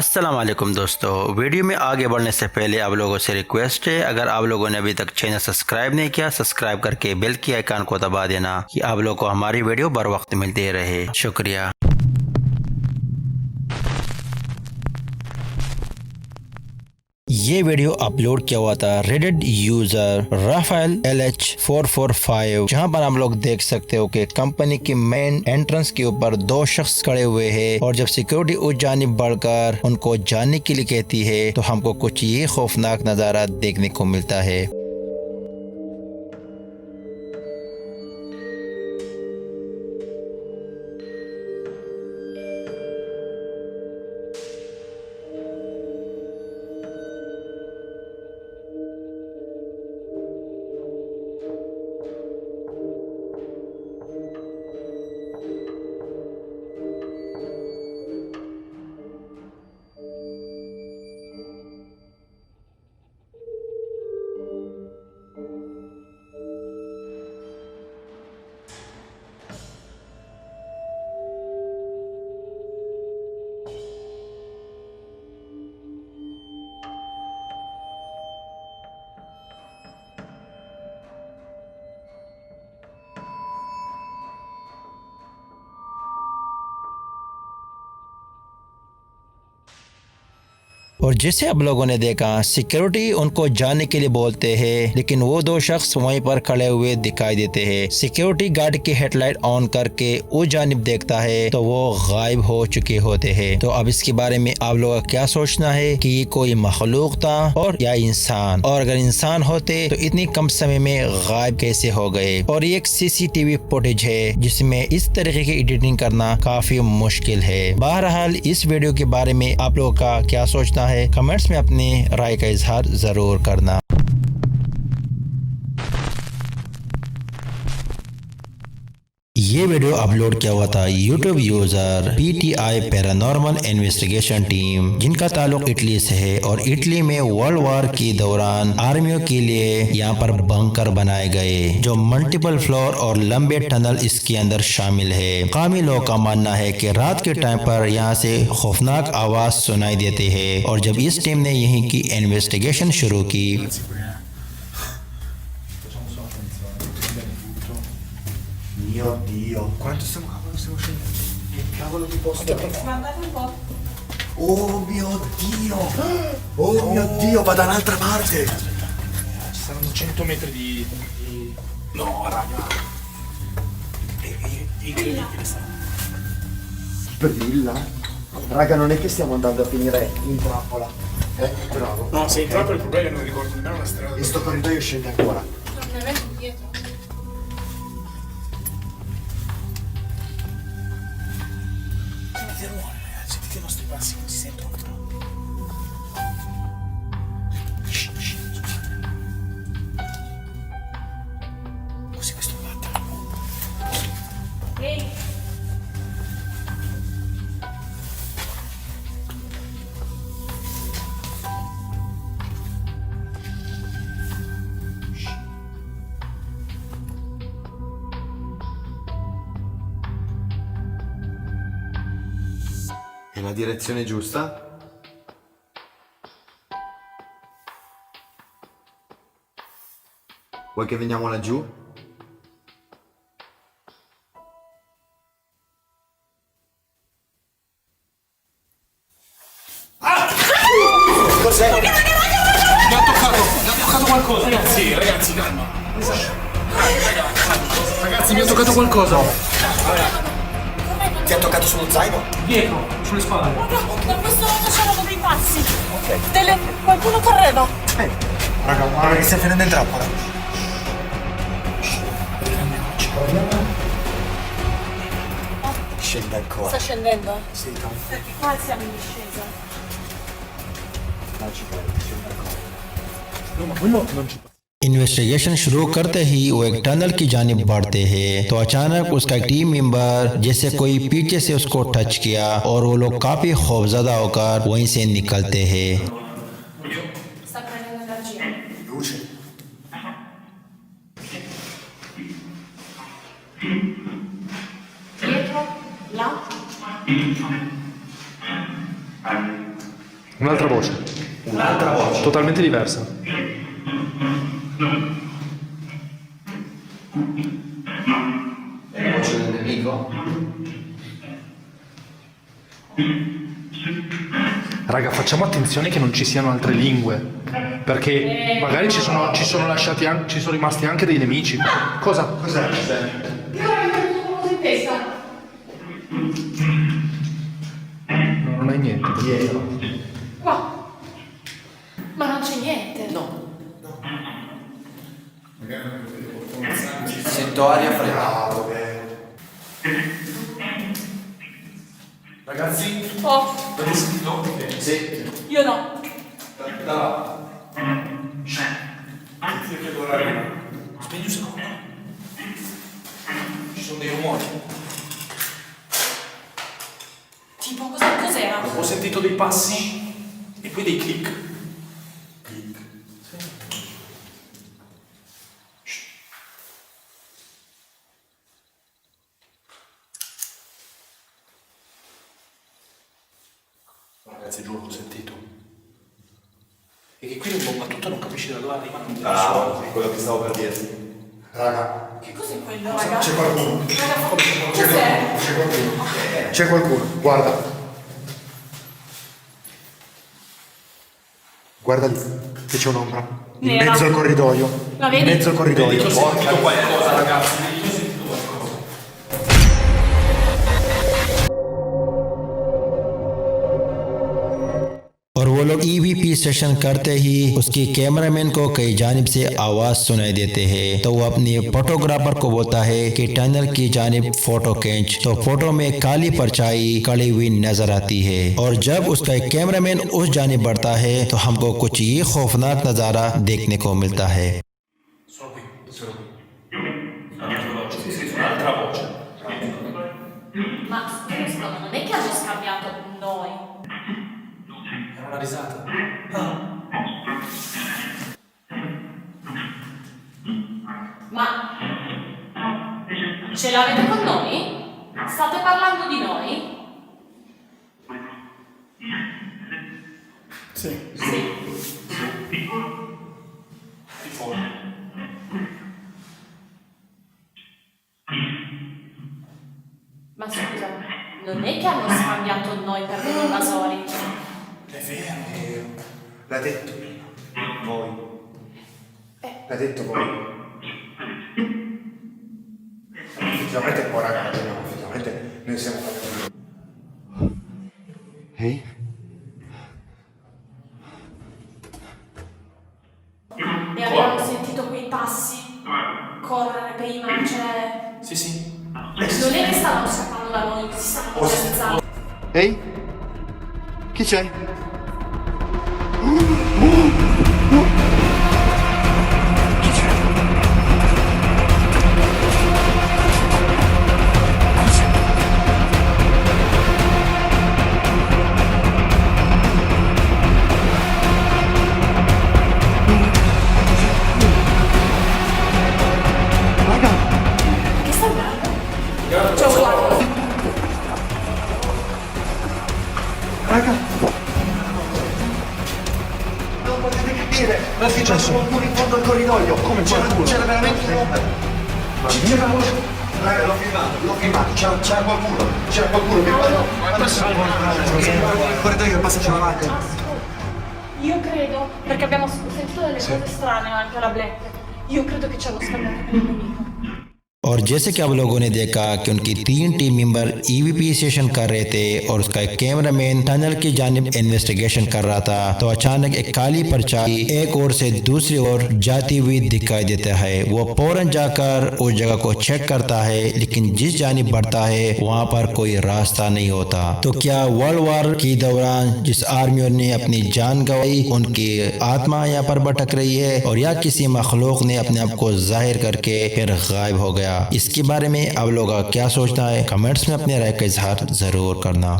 अस्सलाम वालेकुम दोस्तों। वीडियो में आगे बढ़ने से पहले आप लोगों से रिक्वेस्ट है, अगर आप लोगों ने अभी तक चैनल सब्सक्राइब नहीं किया, सब्सक्राइब करके बेल की आइकन को दबा देना कि आप लोगों को हमारी वीडियो बर वक्त मिलती रहे। शुक्रिया। ये वीडियो अपलोड किया हुआ था रेडिट यूजर राफेल LH445, जहां पर आप लोग देख सकते हो कि कंपनी की मेन एंट्रेंस के ऊपर दो शख्स खड़े हुए हैं और जब सिक्योरिटी उस जानिब बढ़कर उनको जाने के लिए कहती है तो हमको कुछ ये खौफनाक नज़ारा देखने को मिलता है। और जैसे आप लोगों ने देखा, सिक्योरिटी उनको जाने के लिए बोलते हैं, लेकिन वो दो शख्स वहीं पर खड़े हुए दिखाई देते हैं। सिक्योरिटी गार्ड की हेडलाइट ऑन करके उस जानिब देखता है तो वो गायब हो चुके होते हैं। तो अब इसके बारे में आप लोगों का क्या सोचना है कि ये कोई मखलूक था और या इंसान, और अगर इंसान होते तो इतनी कम समय में गायब कैसे हो गए। और ये एक CCTV फुटेज है जिसमें इस तरीके की एडिटिंग करना काफी मुश्किल है। बहरहाल इस वीडियो के बारे में आप लोगों का क्या सोचना है, कमेंट्स में अपनी राय का इजहार जरूर करना। ये वीडियो अपलोड किया हुआ था YouTube user PTI paranormal investigation team, जिनका ताल्लुक इटली से है और इटली में वर्ल्ड वॉर के दौरान आर्मियों के लिए यहाँ पर बंकर बनाए गए जो मल्टीपल फ्लोर और लंबे टनल इसके अंदर शामिल है। कामी लोगों का मानना है कि रात के टाइम पर यहाँ से खौफनाक आवाज सुनाई देती है और जब इस टीम ने यहीं की इन्वेस्टिगेशन शुरू की Mio Dio, quanto stiamo scendendo? Che cavolo di posto è? Guardate un po'. Oh mio Dio! Oh mio Dio, va da un'altra parte! Ci saranno 100 metri di... No, raga! Incredibile sta. Brilla! Raga, non è che stiamo andando a finire in trappola. Bravo. No, se in trappola il problema è che non ricordo nemmeno la strada. E sto corridoio scende ancora. Non mi metti dietro. Sentite il rumore, ragazzi, sentite i nostri passi che si sentono. Scusate. Così questo batte. Ehi. È la direzione giusta? Vuoi che veniamo laggiù? Cos'è? Mi ha toccato qualcosa. Ragazzi, calma. Ragazzi, mi ha toccato qualcosa. Ti ha toccato sullo zaino? Dietro, sulle spalle. Da questo lato c'erano dei passi. Qualcuno correva. Raga, guarda che stiamo finendo in trappola. Scende ancora. Sta scendendo? Sì, tanto. Perché qua siamo in discesa. Non ci credo, scende ancora. No, ma quello non ci investigation शुरू करते ही वो एक टनल की जानिब बढ़ते हैं तो अचानक उसका एक टीम मेंबर जैसे कोई पीछे से उसको टच किया और वो लोग काफी खौफजदा होकर वहीं से निकलते हैं। Sta prendendo energia. Luce. Dietro, là. Un'altra voce. Un'altra voce. Totalmente diversa. È la voce del nemico? Raga, facciamo attenzione che non ci siano altre lingue. Perché magari ci sono rimasti anche dei nemici. Cosa? Cos'è? Io ho cosa in testa. No, non hai niente. Dietro. Qua. Ma non c'è niente. No. Sento aria fredda. Ragazzi, Oh, avete sentito? Sì. io no. Da là. Spegni un secondo. Ci sono dei rumori. Tipo, cos'era? Ho sentito dei passi e poi dei click. Click. Ragazzi, giuro, l'ho sentito. E che qui non bomba tutto, non capisci da dove arrivano. Ah, quello che stavo per dirti. Raga, Che cos'è quello, raga? c'è qualcuno. Raga, cos'è? C'è qualcuno. C'è qualcuno, guarda. Guarda lì, che c'è un'ombra. In Nera. mezzo al corridoio. La vedi? In mezzo al corridoio. Porca qualcosa, ragazzi. और वो लोग EVP session करते ही उसकी कैमरामैन को कई जानिब से आवाज सुनाई देते हैं। तो वो अपनी फोटोग्राफर को बोलता है कि टनल की जानिब फोटो खींच। तो फोटो में काली परछाई खड़ी हुई नजर आती है और जब उसका एक कैमरामैन उस जानिब बढ़ता है तो हमको कुछ ये खौफनाक नजारा देखने को मिलता है। Sono qui, sono qui. Un'altra voce. Sì, sì, un'altra voce. Ma scusa, non è che hanno scambiato noi. Era una risata. Ma ce l'avete con noi? State parlando di noi? Sì. Sì. Ma scusa, non è che hanno scambiato noi per degli invasori? È vero. L'ha detto prima. Voi. L'ha detto voi. Effettivamente un po' ragazzi, no, effettivamente noi siamo fatti. Ehi? E abbiamo sentito quei passi correre prima, cioè... Sì, sì. Non è che stavano scappando da noi, si stavano organizzando. Ehi? Chi c'è? Che sta andando? Cioè, guarda. Raga! Non potete capire! È successo qualcuno in fondo al corridoio! Come qualcuno? C'era veramente un'ombra! C'era raga, l'ho filmato, c'era qualcuno che il corridoio che passa c'era avanti. Io credo, perché abbiamo sentito delle cose strane anche alla Black. Io credo che ci hanno scambiato per il nemico. और जैसे कि आप लोगों ने देखा कि उनकी 3 team member EVP session कर रहे थे और उसका एक कैमरामैन टनल की जानिब इन्वेस्टिगेशन कर रहा था तो अचानक एक काली परछाई एक ओर से दूसरी ओर जाती हुई दिखाई देता है। वो फौरन जाकर उस जगह को चेक करता है लेकिन जिस जानिब बढ़ता है वहाँ पर कोई रास्ता नहीं होता। तो क्या वर्ल्ड वॉर के दौरान जिस आर्मियों ने अपनी जान गंवाई उनकी आत्मा यहाँ पर भटक रही है और या किसी मखलूक ने अपने आप को जाहिर करके फिर गायब हो गया। इसके बारे में आप लोगों का क्या सोचना है कमेंट्स में अपने राय का इजहार जरूर करना।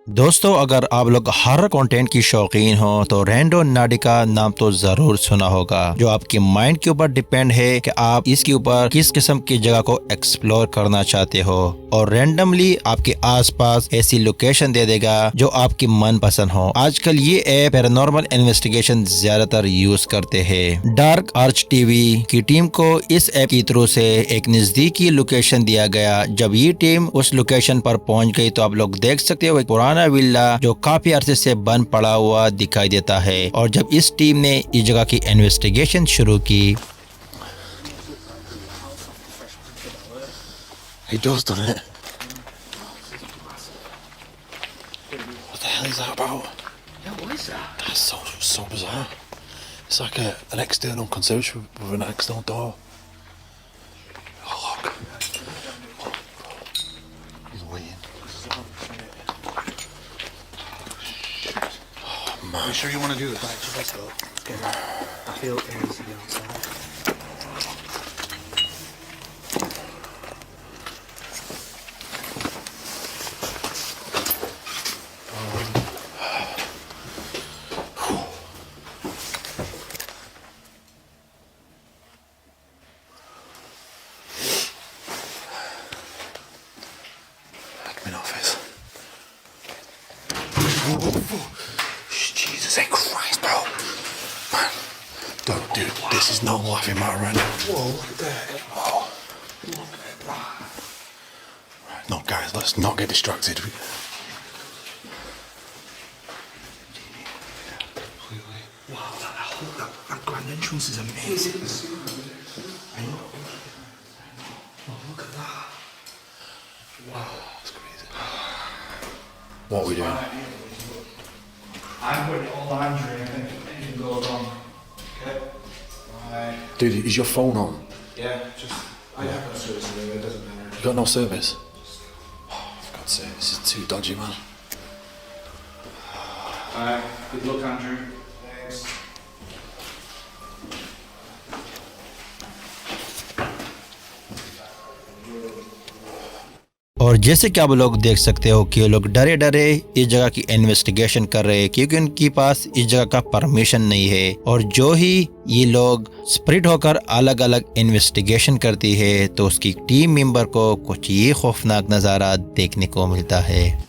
दोस्तों, अगर आप लोग हॉरर कंटेंट की शौकीन हो तो रैंडो नाडिका नाम तो जरूर सुना होगा, जो आपके माइंड के ऊपर डिपेंड है कि आप इसके ऊपर किस किस्म की जगह को एक्सप्लोर करना चाहते हो, और रैंडमली आपके आसपास ऐसी लोकेशन दे देगा जो आपकी मन पसंद हो। आजकल ये ऐप पैरानॉर्मल इन्वेस्टिगेशन ज्यादातर यूज करते हैं। डार्क आर्च टीवी की टीम को इस ऐप के थ्रू से एक नजदीकी लोकेशन दिया गया। जब ये टीम उस लोकेशन पर पहुंच गई तो आप लोग देख सकते हो एक पुराना विला जो काफी अरसे से बंद पड़ा हुआ दिखाई देता है। और जब इस टीम ने इस जगह की इन्वेस्टिगेशन शुरू की, He does, doesn't it? What the hell is that about? Yeah, what is that? That's so bizarre. It's like an external conservatory with an external door. Oh, look. He's waiting. Are you sure you want to do this? Right, just let's go. Let's get it. I feel air to be outside. Admin office. Jesus Christ, bro. Man. Dude, this is not laughing matter right now. Whoa, look at that. Oh. Look at that. Right, no, guys, let's not get distracted. Wow, that grand entrance is amazing. I know. Oh, look at that. Wow. That's crazy. What are we doing? I'm putting it all on Andrew and anything goes wrong. Okay. Right. Dude, is your phone on? Yeah, just. I have no service in there, it doesn't matter. You got no service? Oh, for God's sake, this is too dodgy, man. Alright, good luck, Andrew. Thanks. और जैसे कि आप लोग देख सकते हो कि ये लोग डरे डरे इस जगह की इन्वेस्टिगेशन कर रहे हैं, क्योंकि उनके पास इस जगह का परमिशन नहीं है। और जो ही ये लोग स्प्रिट होकर अलग अलग इन्वेस्टिगेशन करती है तो उसकी टीम मेंबर को कुछ ये खौफनाक नज़ारा देखने को मिलता है।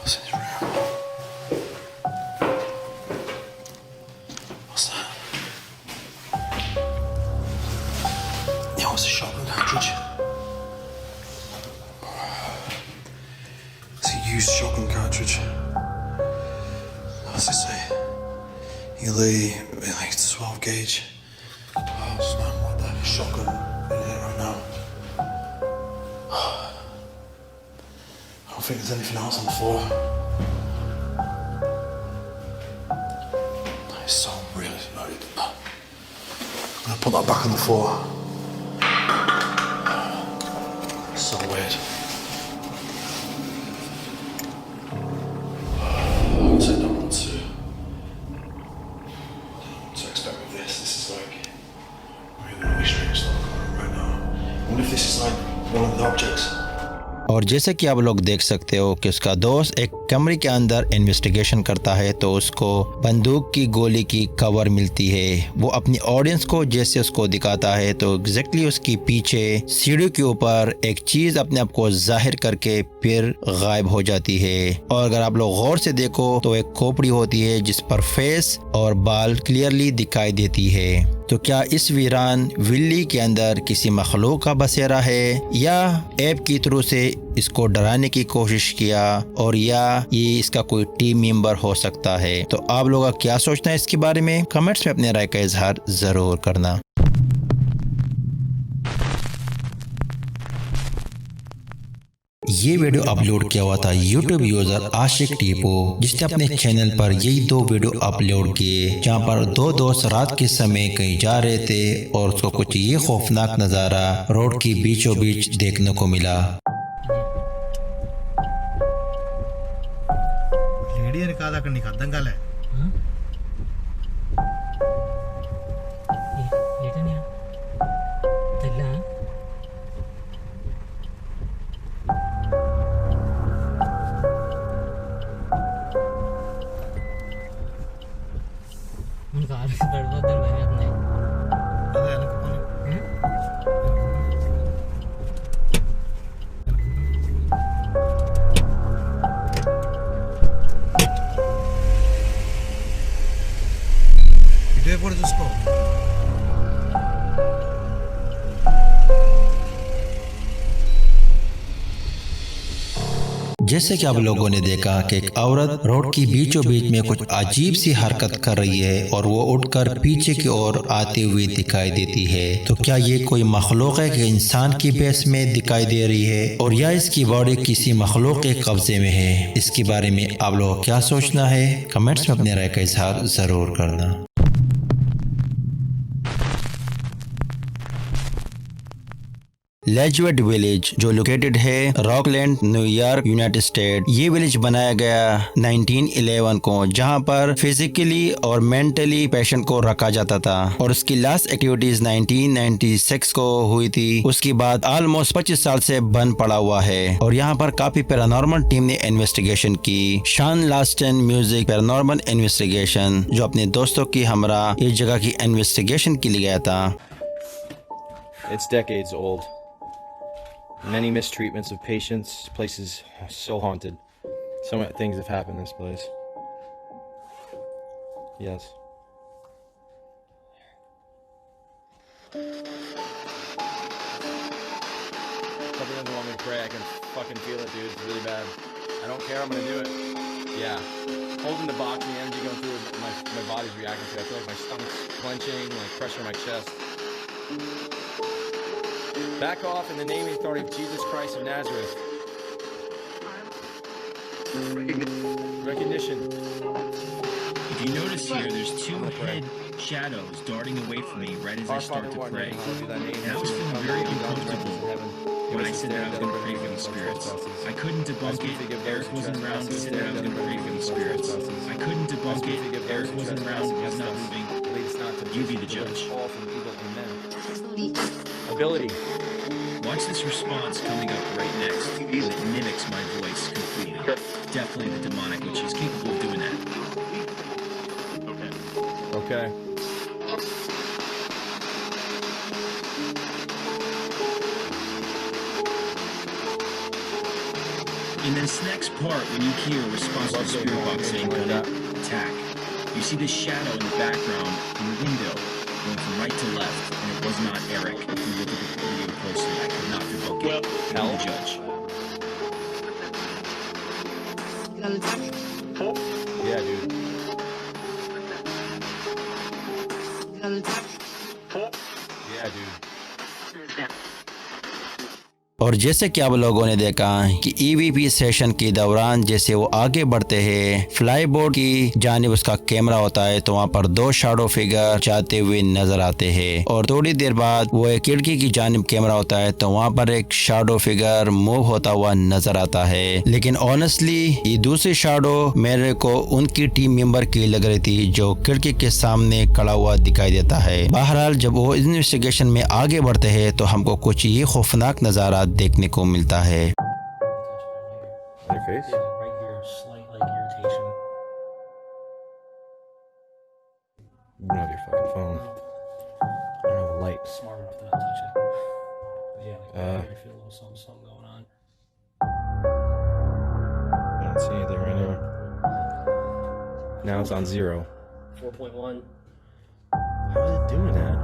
What's this room? What's that? Yeah, what's a shotgun cartridge? It's a used shotgun cartridge. What's it say? You lay like 12 gauge. Oh, man, what the shotgun in here right now? I don't think there's anything else on the floor. It's so really loaded. I'm gonna put that back on the floor. It's so weird. I honestly don't want to expect with this. This is like really strange stuff going on right now. I wonder if this is like one of the objects. और जैसे कि आप लोग देख सकते हो कि उसका दोस्त एक कमरे के अंदर इन्वेस्टिगेशन करता है तो उसको बंदूक की गोली की कवर मिलती है। वो अपनी ऑडियंस को जैसे उसको दिखाता है तो एग्जैक्टली उसके पीछे सीढ़ी के ऊपर एक चीज अपने आप को जाहिर करके फिर गायब हो जाती है। और अगर आप लोग गौर से देखो तो एक खोपड़ी होती है जिस पर फेस और बाल क्लियरली दिखाई देती है। तो क्या इस वीरान विल्ली के अंदर किसी मखलूक का बसेरा है, या ऐप की थ्रू से इसको डराने की कोशिश किया, और या ये इसका कोई टीम मेंबर हो सकता है? तो आप लोगों का क्या सोचना है इसके बारे में? कमेंट्स में अपने राय का इजहार जरूर करना। ये वीडियो अपलोड किया हुआ था YouTube यूजर आशिक टीपो, जिसने अपने चैनल पर यही 2 वीडियो अपलोड किए, जहां पर 2 दोस्त रात के समय कहीं जा रहे थे और उसको कुछ ये खौफनाक नज़ारा रोड की बीचों बीच देखने को मिला। లేడీ అని కాదు, అక్కడ నీకు అర్థం కాలే. जैसे कि आप लोगों ने देखा कि एक औरत रोड की बीचों बीच में कुछ अजीब सी हरकत कर रही है और वो उठकर पीछे की ओर आती हुई दिखाई देती है। तो क्या ये कोई मखलूक है कि इंसान की बेस में दिखाई दे रही है और या इसकी बॉडी किसी मखलूक के कब्जे में है? इसके बारे में आप लोगों को क्या सोचना है? कमेंट्स में अपने राय का इजहार जरूर करना। लेजवेट विलेज जो लोकेटेड है रॉकलैंड न्यूयॉर्क यूनाइटेड स्टेट, ये विलेज बनाया गया 1911 को, जहां पर फिजिकली और मेंटली पेशेंट को रखा जाता था और उसकी लास्ट एक्टिविटीज 1996 को हुई थी। उसके बाद ऑलमोस्ट 25 साल से बंद पड़ा हुआ है और यहाँ पर काफी पैरानॉर्मल टीम ने इन्वेस्टिगेशन की। शॉन लास्टन म्यूजिक पैरानॉर्मल इन्वेस्टिगेशन जो अपने दोस्तों की हमरा इस जगह की इन्वेस्टिगेशन के लिए गया था। It's decades old. Many mistreatments of patients. This place is so haunted. So many things have happened in this place. Yes. Something doesn't want me to pray. I can fucking feel it, dude. It's really bad. I don't care. I'm gonna do it. Yeah. Holding the box and the energy going through it, my body's reacting to it. I feel like my stomach's clenching, like pressure on my chest. Back off in the name and authority of Jesus Christ of Nazareth. Recognition. If you notice here, there's two head shadows darting away from me right as I start to pray. And I was feeling very uncomfortable when I said that I was going to pray for the spirits. I couldn't debunk it. Eric wasn't around. I said that I was going to pray for the spirits. I couldn't debunk it. Eric wasn't around. It was not moving. You be the judge. Ability. Watch this response coming up right next. It mimics my voice completely. Definitely the demonic, which is capable of doing that. Okay. In this next part, when you hear a response to the spirit box saying, "Gonna attack," you see this shadow in the background in the window going from right to left, and it was not Eric. If you look at the video closely, I could not debunk it. Tell the judge. Yeah, dude. Yeah, dude. और जैसे कि आप लोगों ने देखा कि EVP session के दौरान जैसे वो आगे बढ़ते हैं, फ्लाई बोर्ड की जानिब उसका कैमरा होता है तो वहाँ पर दो शैडो फिगर जाते हुए नजर आते हैं और थोड़ी देर बाद वो एक खिड़की की जानिब कैमरा होता है तो वहाँ पर एक शैडो फिगर मूव होता हुआ नजर आता है। लेकिन ऑनेस्टली ये दूसरी शैडो मेरे को उनकी टीम मेंबर की लग रही थी जो खिड़की के सामने खड़ा हुआ दिखाई देता है। बहरहाल जब वो इन्वेस्टिगेशन में आगे बढ़ते हैं तो हमको कुछ ये खौफनाक नजारा देखने को मिलता है। Your face? Right here, slight like irritation. You don't have your fucking phone. I don't have a light. Smart enough to not touch it. But yeah, like right here, I feel a little something going on. I don't see anything right now. Now it's on 0. 4.1. How is it doing that?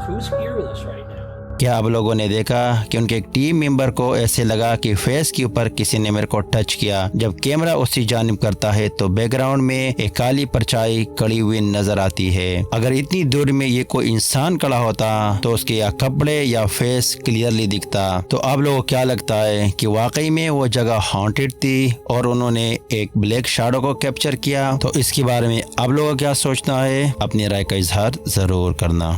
Who's here with us right now? क्या आप लोगों ने देखा कि उनके एक team member को ऐसे लगा कि फेस के ऊपर किसी ने मेरे को टच किया। जब कैमरा उसी जानिब करता है तो बैकग्राउंड में एक काली परछाई खड़ी हुई नजर आती है। अगर इतनी दूर में ये कोई इंसान खड़ा होता तो उसके या कपड़े या फेस क्लियरली दिखता। तो आप लोगों को क्या लगता है कि वाकई में वो जगह हॉन्टेड थी और उन्होंने एक ब्लैक शैडो को कैप्चर किया? तो इसके बारे में आप लोगों को क्या सोचना है? अपनी राय का इजहार जरूर करना।